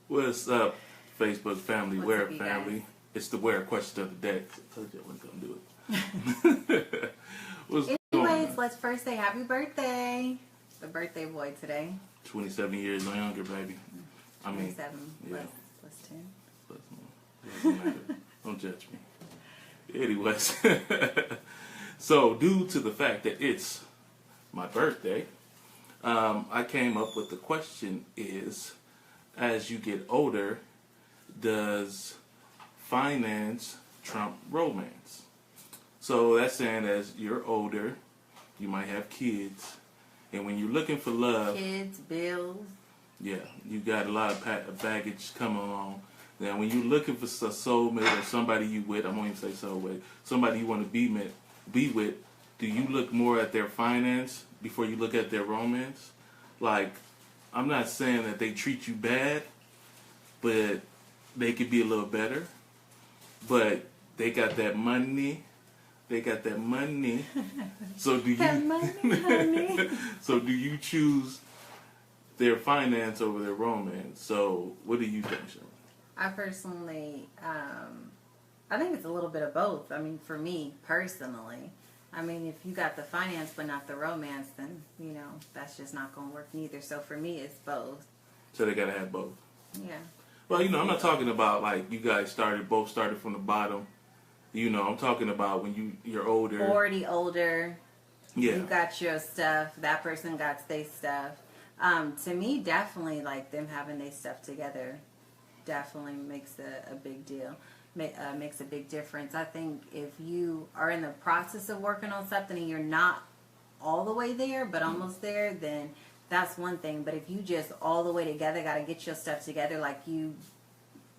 What's up, Facebook family, What's Where up, you family? guys? It's the Where question of the day. I told you I wasn't going to do it. What's going Anyways, on? let's first say happy birthday. The birthday boy today. 27 years no younger, baby. I mean, 27 yeah. plus 10. Doesn't matter. Don't judge me. Anyways, so due to the fact that it's my birthday, I came up with the question is, as you get older, does finance trump romance? So that's saying as you're older, you might have kids, and when you're looking for love, Kids, bills. yeah, you got a lot of baggage coming along. Now, when you're looking for a soulmate or somebody you with, I won't even say soulmate, somebody you want to be with, do you look more at their finance before you look at their romance? Like, I'm not saying that they treat you bad, but they could be a little better. But they got that money. They got that money. So do That you? money, honey. So do you choose their finance over their romance? So what do you think, Sean? I personally, I think it's a little bit of both. I mean, for me personally, I mean, if you got the finance but not the romance, then, you know, that's just not going to work neither. So for me, it's both. So they gotta have both. Yeah. Well, I'm not talking about like you guys both started from the bottom. I'm talking about when you're older. Already older. Yeah. You got your stuff. That person got their stuff. To me, definitely, like, them having their stuff together definitely makes a big deal. Makes a big difference. I think if you are in the process of working on something and you're not all the way there, but almost there, then that's one thing. But if you just all the way together, got to get your stuff together like you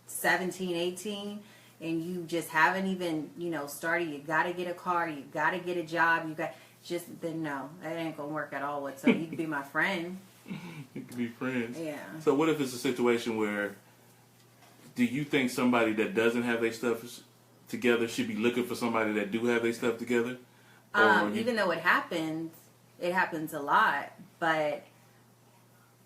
17, 18, and you just haven't even, started, you got to get a car, you got to get a job, then no, that ain't going to work at all whatsoever. You can be my friend. You can be friends. Yeah. So what if it's a situation where, do you think somebody that doesn't have their stuff together should be looking for somebody that do have their stuff together? Even though it happens a lot, but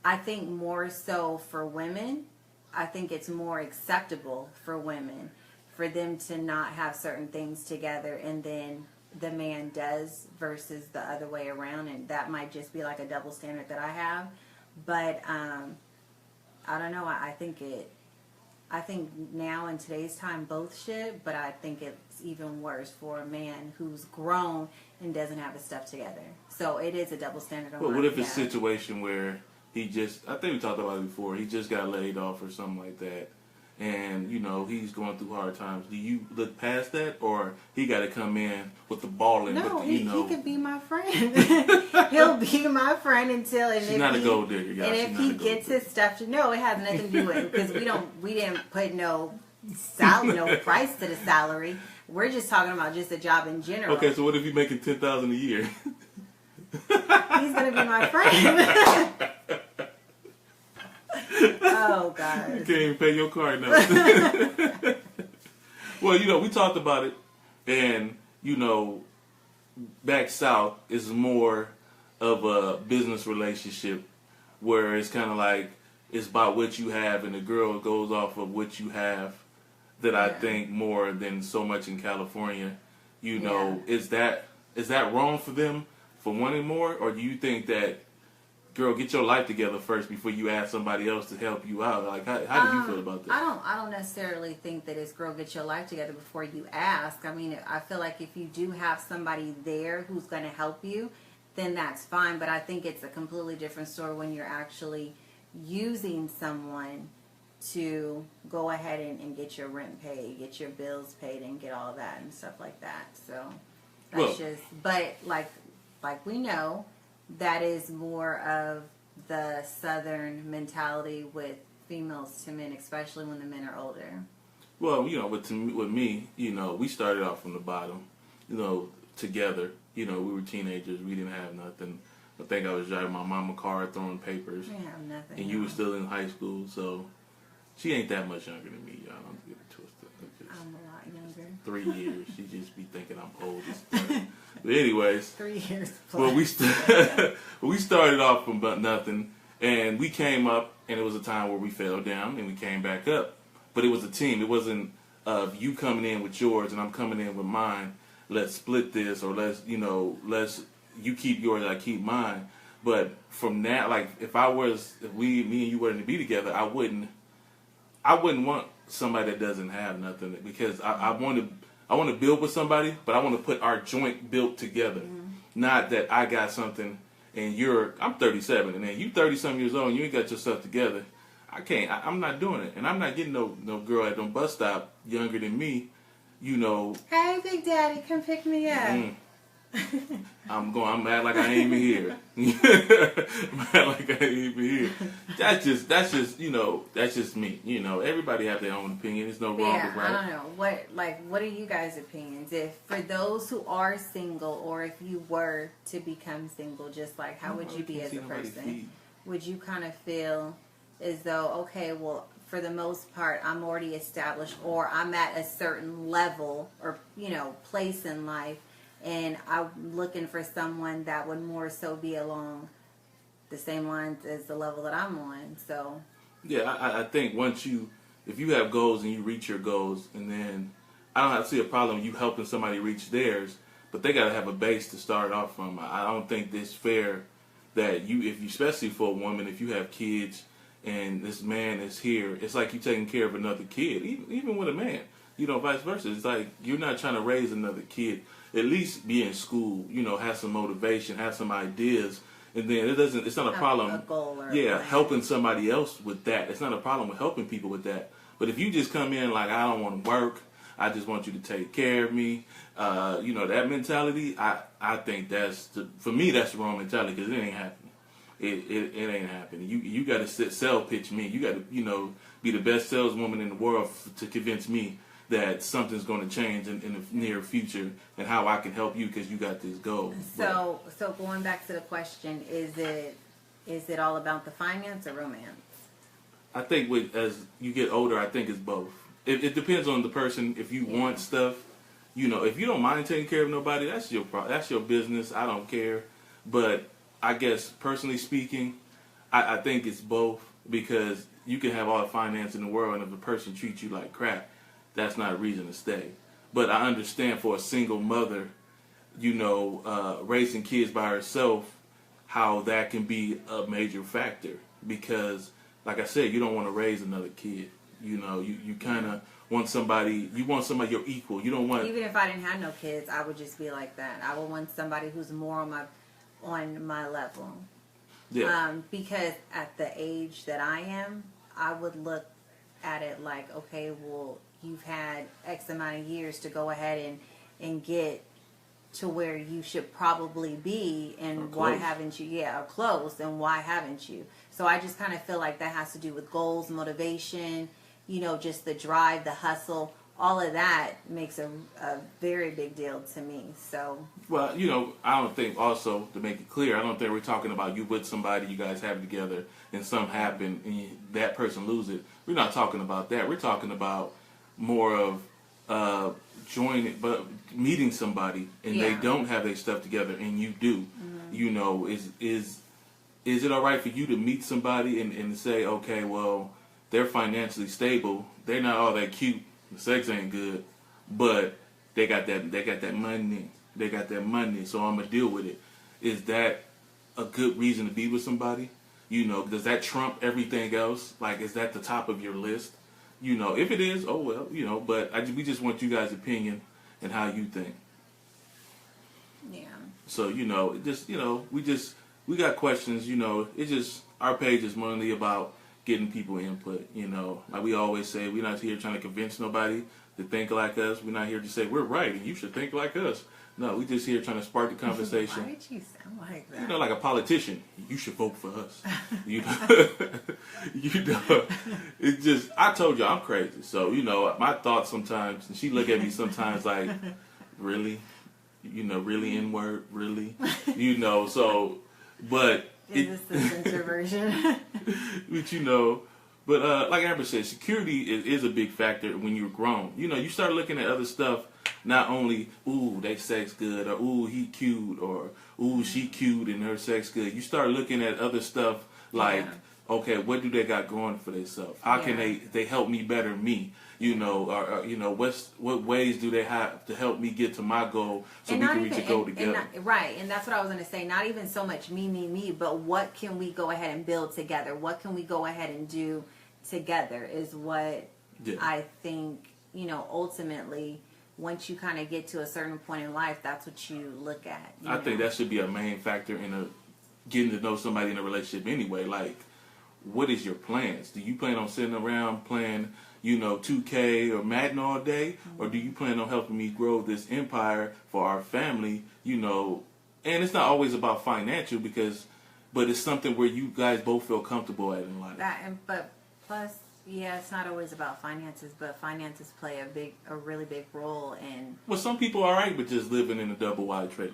I think more so for women, I think it's more acceptable for women for them to not have certain things together and then the man does versus the other way around, and that might just be like a double standard that I have. But I don't know. I think now in today's time both should, but I think it's even worse for a man who's grown and doesn't have his stuff together. So it is a double standard. Well, what if it's a situation where I think we talked about it before, he just got laid off or something like that, and, he's going through hard times. Do you look past that, or he got to come in with the ball and No, with he could be my friend. He'll be my friend until she's not a gold digger, y'all. And if he gets his stuff, no, it has nothing to do with it because we didn't put no price to the salary. We're just talking about just a job in general. Okay, so what if you're making $10,000 a year? He's gonna be my friend. Oh God! You can't even pay your car now. Well, we talked about it, and back south is more of a business relationship where it's kind of like it's about what you have, and the girl goes off of what you have. That I think more than so much in California. Is that wrong for them for wanting more, or do you think that, girl, get your life together first before you ask somebody else to help you out? Like, how do you feel about that? I don't necessarily think that it's girl, get your life together before you ask. I mean, I feel like if you do have somebody there who's going to help you, then that's fine. But I think it's a completely different story when you're actually using someone to go ahead and get your rent paid, get your bills paid, and get all that and stuff like that. So that's but like we know, that is more of the Southern mentality with females to men, especially when the men are older. Well, with me, we started off from the bottom, together. We were teenagers. We didn't have nothing. I think I was driving my mama car, throwing papers. We have nothing. And you were still in high school, so she ain't that much younger than me, y'all. Don't get it twisted. I'm a lot younger. 3 years. She just be thinking I'm old as fuck. But anyways. 3 years plus. Well, we started off from nothing, And we came up, and it was a time where we fell down, and we came back up. But it was a team. It wasn't you coming in with yours and I'm coming in with mine. Let's split this, or let's you keep yours, I keep mine. But from that, like if me and you were to be together, I wouldn't want somebody that doesn't have nothing, because I want to build with somebody, but I want to put our joint built together. Not that I got something and I'm 37 and then you 30 some years old and you ain't got yourself together. I'm not doing it, and I'm not getting no girl at no bus stop younger than me. Hey, Big Daddy, come pick me up. I'm mad like I ain't even here. Mad like I ain't even here. That's just me. Everybody have their own opinion. There's no wrong or right. I don't know. What are you guys' opinions? If for those who are single, or if you were to become single, just like how would you be as a person? Would you kind of feel as though, okay, well, for the most part, I'm already established, or I'm at a certain level or place in life, and I'm looking for someone that would more so be along the same lines as the level that I'm on. So yeah, I think if you have goals and you reach your goals, and then I don't see a problem with you helping somebody reach theirs, but they got to have a base to start off from. I don't think it's fair that especially for a woman, if you have kids and this man is here, it's like you taking care of another kid, even with a man, vice versa. It's like you're not trying to raise another kid. At least be in school, have some motivation, have some ideas, and then it's not a problem. A goal or helping somebody else with that. It's not a problem with helping people with that. But if you just come in like, I don't want to work, I just want you to take care of me, that mentality, I think for me, that's the wrong mentality, because it ain't happening. It ain't happening. You got to sell pitch me. You got to be the best saleswoman in the world to convince me that something's going to change in the near future, and how I can help you because you got this goal. So going back to the question, is it all about the finance or romance? I think as you get older, I think it's both. It depends on the person. If you want stuff, if you don't mind taking care of nobody, that's your business. I don't care. But I guess personally speaking, I think it's both, because you can have all the finance in the world, and if the person treats you like crap, that's not a reason to stay. But I understand for a single mother, raising kids by herself, how that can be a major factor. Because, like I said, you don't want to raise another kid. You kind of want somebody your equal. You don't want... Even if I didn't have no kids, I would just be like that. I would want somebody who's more on my level. Yeah. Because at the age that I am, I would look at it like, okay, well, you've had X amount of years to go ahead and get to where you should probably be, and why haven't you? Yeah, or close, and why haven't you? So I just kind of feel like that has to do with goals, motivation, just the drive, the hustle. All of that makes a very big deal to me. So, well, I don't think, also to make it clear, I don't think we're talking about you with somebody, you guys have it together, and something happen and that person lose it. We're not talking about that. We're talking about more of meeting somebody, and they don't have their stuff together, and you do. Is it all right for you to meet somebody and say, okay, well, they're financially stable, they're not all that cute, the sex ain't good, but they got that money. They got that money, so I'm gonna deal with it. Is that a good reason to be with somebody? Does that trump everything else? Like, is that the top of your list? If it is, oh well, but we just want you guys' opinion and how you think. Yeah. So, we got questions, our page is mainly about getting people input, like we always say, we're not here trying to convince nobody to think like us. We're not here to say we're right and you should think like us. No, we just here trying to spark the conversation. Why did you sound like that? Like a politician. You should vote for us. It's just, I told you I'm crazy. So, my thoughts sometimes, and she look at me sometimes like, really? Really N-word? Really? So, but... Is this the censor version? But like Amber said, security is a big factor when you're grown. You start looking at other stuff, not only, ooh, they sex good, or ooh, he cute, or ooh, she cute and her sex good. You start looking at other stuff Like, Yeah. okay, what do they got going for themselves? How can they help me better me? You know, or you know, what ways do they have to help me get to my goal so we can reach a goal together? Right, and that's what I was going to say. Not even so much me, but what can we go ahead and build together? What can we go ahead and do together is what I think, you know, ultimately, once you kind of get to a certain point in life, that's what you look at. I think that should be a main factor in getting to know somebody in a relationship anyway. Like, what is your plans? Do you plan on sitting around playing, you know, 2K or Madden all day? Or do you plan on helping me grow this empire for our family, you know? And it's not always about financial but it's something where you guys both feel comfortable at in life. But plus, yeah, it's not always about finances, but finances play a really big role in. Well, some people are alright with just living in a double wide trailer.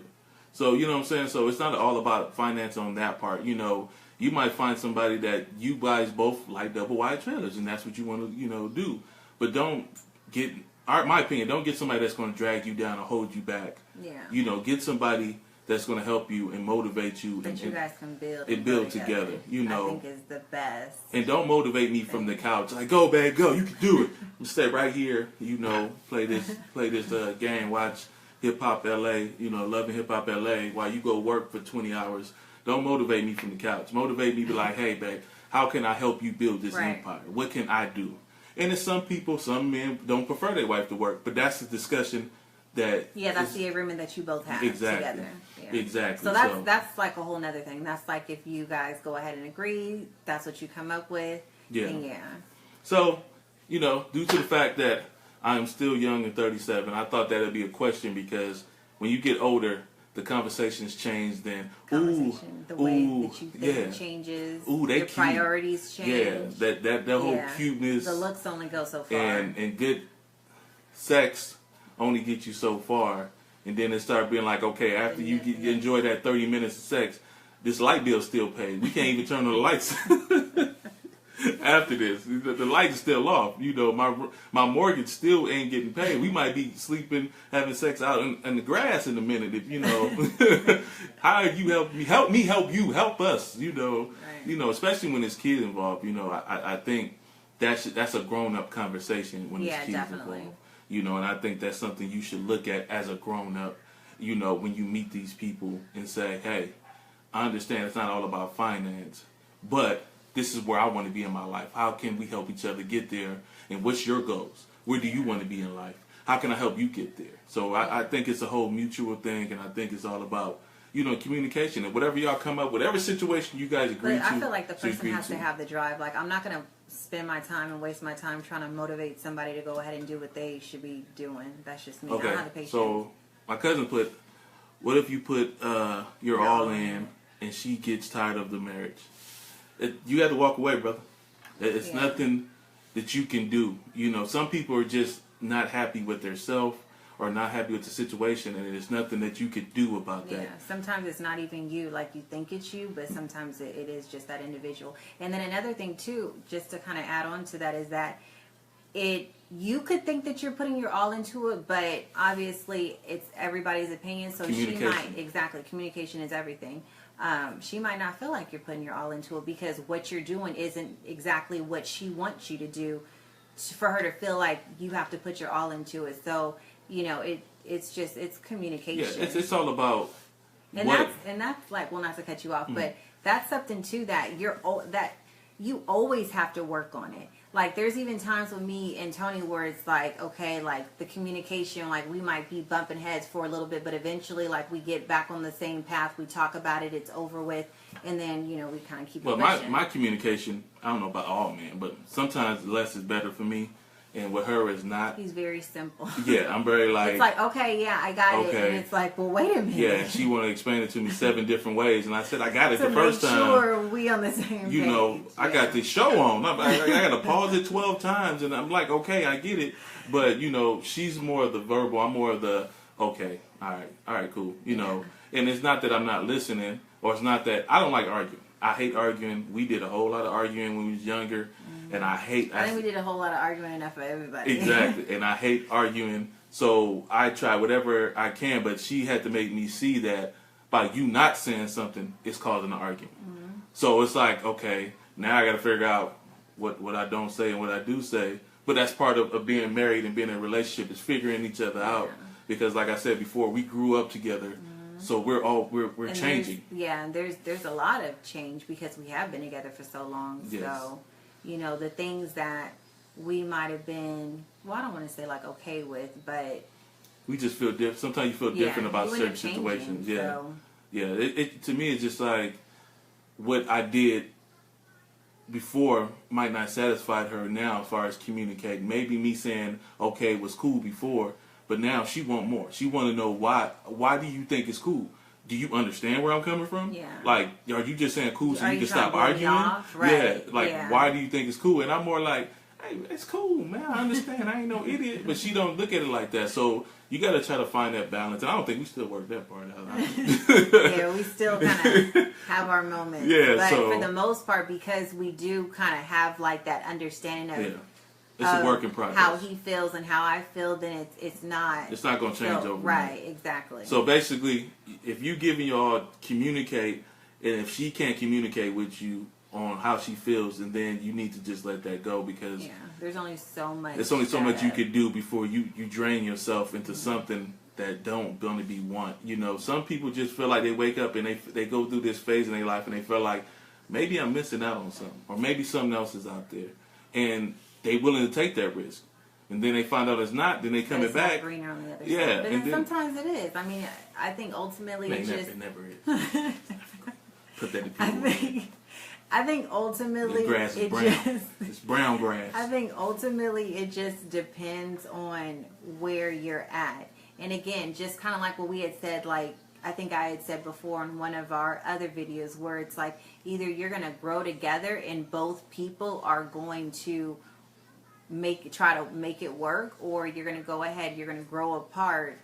So, you know what I'm saying? So it's not all about finance on that part. You know, you might find somebody that you guys both like double wide trailers, and that's what you want to, you know, do. But don't get, my opinion, don't get somebody that's going to drag you down or hold you back. Yeah. You know, get somebody that's going to help you and motivate you. That you guys can build and build together. You know, I think is the best. And don't motivate me from the couch. Like, go, babe, go. You can do it. Stay right here. You know, play this game. Watch Hip Hop LA. You know, loving Hip Hop LA while you go work for 20 hours. Don't motivate me from the couch. Motivate me. Be like, hey, babe, how can I help you build this empire? What can I do? And there's some men don't prefer their wife to work, but that's a discussion. That's the agreement that you both have exactly. together. Yeah. Exactly. So that's like a whole nother thing. That's like if you guys go ahead and agree, that's what you come up with. Yeah. So, you know, due to the fact that I'm still young and 37, I thought that would be a question because when you get older, the conversations change. Then, the way that you think changes. Your priorities change. Yeah, that whole cuteness. The looks only go so far. And good sex only get you so far, and then it start being like, okay, after you enjoy that 30 minutes of sex, this light bill's still paid. We can't even turn on the lights after this. The light is still off. You know, my mortgage still ain't getting paid. We might be sleeping, having sex out in the grass in a minute. If you know, how you help me, help you, help us. You know, especially when there's kids involved. You know, I think that's a grown up conversation when there's kids involved. You know, and I think that's something you should look at as a grown-up, you know, when you meet these people and say, hey, I understand it's not all about finance, but this is where I want to be in my life. How can we help each other get there? And what's your goals? Where do you want to be in life? How can I help you get there? So I think it's a whole mutual thing, and I think it's all about, you know, communication. And whatever y'all come up, whatever situation you guys agree to. I feel like the person has to have the drive. Like, I'm not going to spend my time and waste my time trying to motivate somebody to go ahead and do what they should be doing. That's just me. Okay. I don't have the patience. So my cousin put, what if you put your all in and she gets tired of the marriage? You have to walk away, brother. It's nothing that you can do. You know, some people are just not happy with themselves or not happy with the situation, and there's nothing that you could do about that. Yeah, sometimes it's not even you, like you think it's you, but sometimes it is just that individual. And then another thing too, just to kind of add on to that, is that you could think that you're putting your all into it, but obviously it's everybody's opinion. So communication is everything. She might not feel like you're putting your all into it because what you're doing isn't exactly what she wants you to do for her to feel like you have to put your all into it. So, you know, it's communication. Yeah, it's all about that's like, well, not to cut you off, but that's something too that you always have to work on it. Like, there's even times with me and Tony where it's like, okay, like the communication, like we might be bumping heads for a little bit, but eventually, like, we get back on the same path. We talk about it. It's over with, and then we kind of keep. Well, my communication, I don't know about all men, but sometimes less is better for me. And with her is not. He's very simple. Yeah, I'm very like. It's like, okay, yeah, I got it. And it's like, well, wait a minute. Yeah, and she wanted to explain it to me 7 different ways. And I said, I got it the first time. Sure, we on the same page. You know, I got the show on. I got to pause it 12 times. And I'm like, okay, I get it. But, she's more of the verbal. I'm more of the, okay, all right, cool. You know, and it's not that I'm not listening, or it's not that I don't like arguing. I hate arguing. We did a whole lot of arguing when we was younger. And I think we did a whole lot of arguing enough for everybody. Exactly. And I hate arguing. So I try whatever I can. But she had to make me see that by you not saying something, it's causing an argument. So it's like, okay, now I got to figure out what I don't say and what I do say. But that's part of being married and being in a relationship, is figuring each other out. Yeah. Because like I said before, we grew up together, so we're And changing. there's a lot of change because we have been together for so long. Yes. So, the things that we might have been, well, I don't want to say like okay with, but We just feel different. Sometimes you feel different about you end certain up changing, situations. Yeah, so. yeah. It to me, it's just like what I did before might not satisfy her now as far as communicating. Maybe me saying okay was cool before, but now she want more. She want to know why. Why do you think it's cool? Do you understand where I'm coming from? Yeah. Like, are you just saying cool so Are you you can stop trying to blow me arguing? off? Right. Yeah. Like, Yeah. why do you think it's cool? And I'm more like, hey, it's cool, man. I understand. I ain't no idiot. But she don't look at it like that. So you got to try to find that balance. And I don't think we still work that part out. Yeah, we still kind of have our moments. Yeah, but so- for the most part, because we do kind of have like that understanding of Yeah. It's a work in progress. how he feels and how I feel, then it's not. It's not going to change so, overnight. right, exactly. So basically, if you giving y'all communicate, and if she can't communicate with you on how she feels, and then you need to just let that go, because yeah, there's only so much. there's only so much you that- can do before you drain yourself into something that don't gonna be want. Some people just feel like they wake up and they go through this phase in their life and they feel like maybe I'm missing out on something, or maybe something else is out there, and they willing to take that risk. And then they find out it's not, then they coming it's not back. greener on the other Yeah, side. But and then then- sometimes it is. I mean, I think ultimately Man, it's just. it never is. Put that in I people's think ultimately The grass is it brown. just. It's brown grass. I think ultimately it just depends on where you're at. And again, just kind of like what we had said, like I think I had said before in one of our other videos, where it's like either you're going to grow together and both people are going to try to make it work, or you're going to go ahead, you're going to grow apart,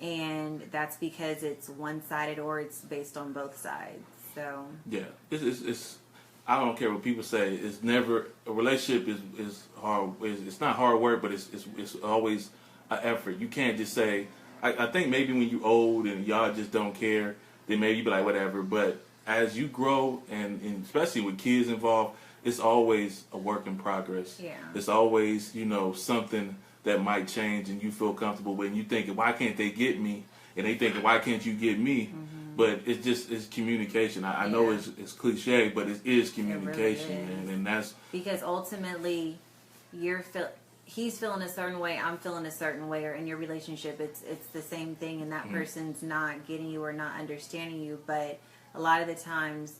and that's because it's one-sided or it's based on both sides. So Yeah, it's I don't care what people say. It's never a relationship is hard. It's not hard work, but it's always an effort. You can't just say. I think maybe when you old and y'all just don't care, then maybe you be like whatever. But as you grow and especially with kids involved, it's always a work in progress. Yeah. It's always something that might change and you feel comfortable with. And you thinking, why can't they get me? And they thinking, why can't you get me? Mm-hmm. But it's communication. I know it's cliche, but it is communication, is. and that's because ultimately he's feeling a certain way, I'm feeling a certain way, or in your relationship it's the same thing, and that person's not getting you or not understanding you. But a lot of the times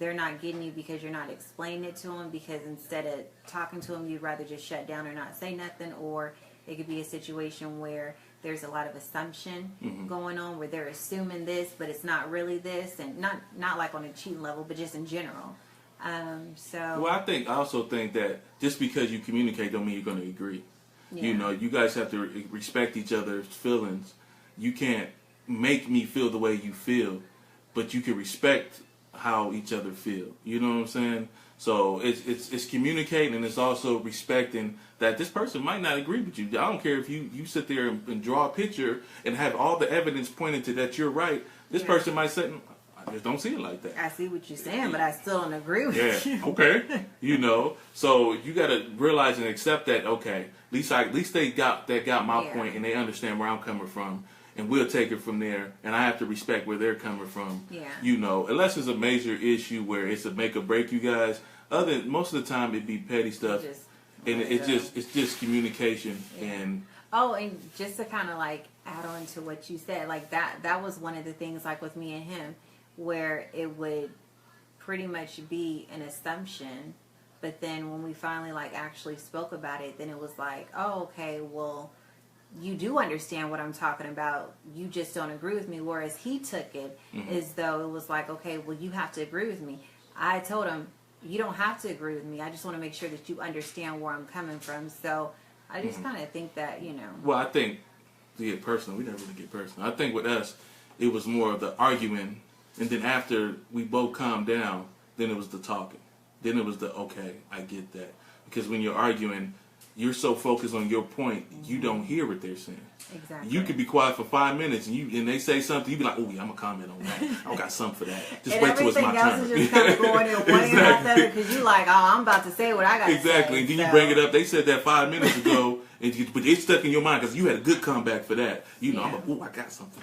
they're not getting you because you're not explaining it to them, because instead of talking to them you'd rather just shut down or not say nothing. Or it could be a situation where there's a lot of assumption going on, where they're assuming this but it's not really this, and not like on a cheating level, but just in general. Well, I also think that just because you communicate don't mean you're going to agree. Yeah. You guys have to respect each other's feelings. You can't make me feel the way you feel, but you can respect how each other feel. You know what I'm saying? So it's communicating, and it's also respecting that this person might not agree with you. I don't care if you sit there and draw a picture and have all the evidence pointing to that you're right. This person might say, I just don't see it like that. I see what you're saying, but I still don't agree with Yeah. you. Okay. So you got to realize and accept that. Okay. At least they got my point, and they understand where I'm coming from, and we'll take it from there. And I have to respect where they're coming from. Yeah. Unless it's a major issue where it's a make or break, you guys. Most of the time it'd be petty stuff, and it's just communication and. Oh, and just to kind of like add on to what you said, like that was one of the things, like with me and him, where it would pretty much be an assumption, but then when we finally like actually spoke about it, then it was like, oh, okay, well, you do understand what I'm talking about, you just don't agree with me. Whereas he took it as though it was like, okay, well, you have to agree with me. I told him, you don't have to agree with me, I just want to make sure that you understand where I'm coming from. So I just kind of think that, Well, I think to get personal, we never really get personal. I think with us, it was more of the arguing, and then after we both calmed down, then it was the talking. Then it was the, okay, I get that. Because when you're arguing, you're so focused on your point, you don't hear what they're saying. Exactly. You could be quiet for 5 minutes, and they say something, you be like, "Oh yeah, I'm gonna comment on that. I got something for that. Just and wait till it's my everything else turn." is just kind of going in one ear out the other because you like, oh, I'm about to say what I got to say. Exactly. And then you bring it up. They said that 5 minutes ago, but it's stuck in your mind because you had a good comeback for that. You know, I'm like, "Oh, I got something."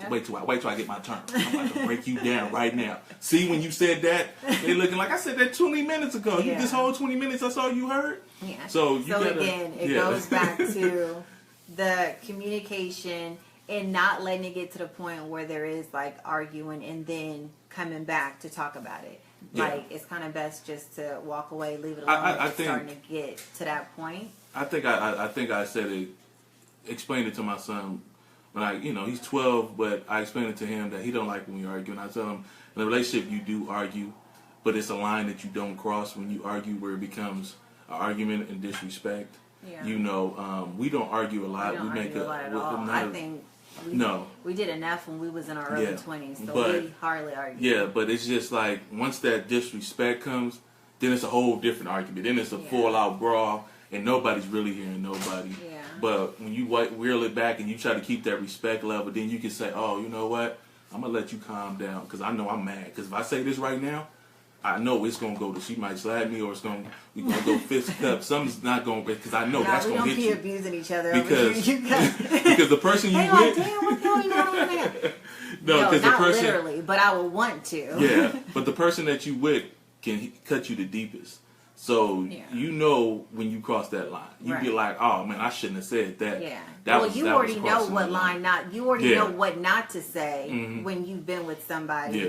Wait till I get my turn. I'm about to break you down right now. See, when you said that, they looking like I said that 20 minutes ago. You Yeah. this whole 20 minutes, that's all you heard. Yeah. So you gotta, again, it goes back to the communication and not letting it get to the point where there is like arguing and then coming back to talk about it. Yeah. Like it's kind of best just to walk away, leave it alone. I if it's think- starting to get to that point. I think I said it, explained it to my son when he's 12, but I explained it to him that he don't like when we argue, and I tell him in a relationship you do argue, but it's a line that you don't cross when you argue where it becomes an argument and disrespect. Yeah. We don't argue a lot. We don't make argue a lot at with all. none I of- think No. we did enough when we was in our early Yeah, 20s, so but- we hardly argued. Yeah, but it's just like once that disrespect comes, then it's a whole different argument. Then it's a Yeah. full out brawl, and nobody's really hearing nobody. Yeah. But when you reel it back and you try to keep that respect level, then you can say, "Oh, you know what? I'm gonna let you calm down because I know I'm mad. Because if I say this right now, I know it's gonna go to she might slap me or we're gonna go fist up. Something's not gonna because I know that's we gonna don't hit keep you abusing each other because over here. because the person you Hey, like, with, damn, what the hell you going on there? no, because the not person, literally, but I would want to. yeah, but the person that you with can cut you the deepest. So Yeah. you know when you cross that line, you be Right. like, "Oh man, I shouldn't have said that." Yeah. That well, was- you that already was know crossing what the line not. You already Yeah. know what not to say Mhm. when you've been with somebody Yeah.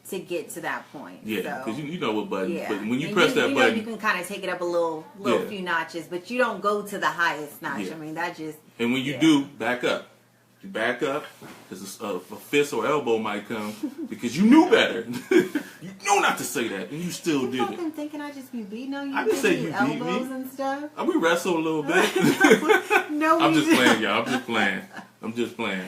to get to that point. Yeah, So, because you know what button. yeah. But when you And press that you button, know you can kind of take it up a little Yeah. few notches, but you don't go to the highest notch. Yeah. I mean, that just and when you yeah. do, back up. You back up because a fist or elbow might come because you knew better. You knew not to say that, and you still You did it. fucking thinking I just be beating on you? I didn't say giving you beat me. elbows and stuff. We wrestle a little bit. No, I'm we just playing, y'all. I'm just playing.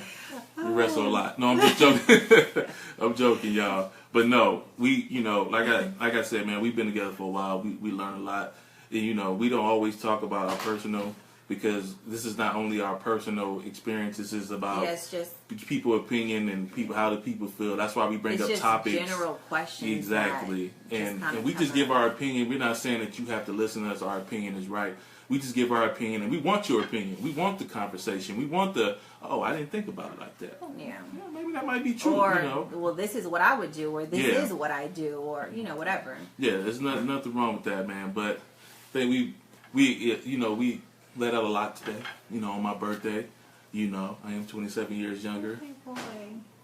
We wrestle a lot. No, I'm just joking. I'm joking, y'all. But no, we, like I said, man, we've been together for a while. We learn a lot. And, we don't always talk about our personal because this is not only our personal experience. This is about Yeah, it's just people opinion and how do people feel. That's why we bring it's up just topics. general questions. Exactly. that And kinda we just come give up. our opinion. We're not saying that you have to listen to us. Our opinion is right. We just give our opinion, and we want your opinion. We want the conversation. We want I didn't think about it like that. Yeah. Yeah, maybe that might be true, Or well, this is what I would do, or this Yeah. is what I do, or whatever. Yeah, there's nothing wrong with that, man. But I think we let out a lot today. On my birthday. I am 27 years younger. Hey, boy.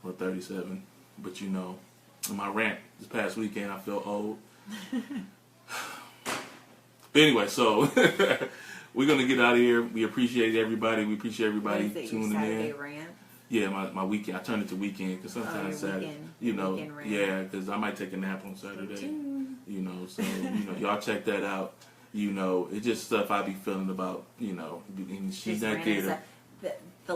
Or 37. But in my rant this past weekend, I felt old. But anyway, so we're going to get out of here. We appreciate everybody. We appreciate everybody What is it, tuning your Saturday in. rant? Yeah, my weekend. I turned it to weekend because sometimes your Saturday, weekend rant. yeah, because I might take a nap on Saturday. tuned. So y'all check that out. It's just stuff I be feeling about. And she's This not rant is cater. the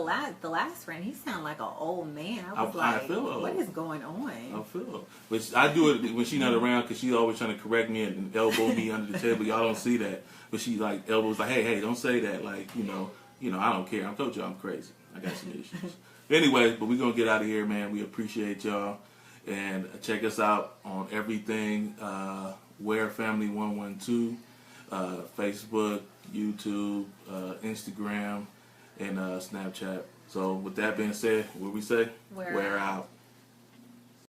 last rant, he sounded like an old man. I was I like, feel old. what is going I on? feel. But I do it when she's not around because she's always trying to correct me and elbow me under the table. Y'all don't see that. But she like elbows like, hey, don't say that. Like, I don't care. I told you I'm crazy. I got some issues. Anyway, but we're going to get out of here, man. We appreciate y'all. And check us out on everything. Where Family 112. Facebook, YouTube, Instagram, and Snapchat. So with that being said, what we say? We're We're out.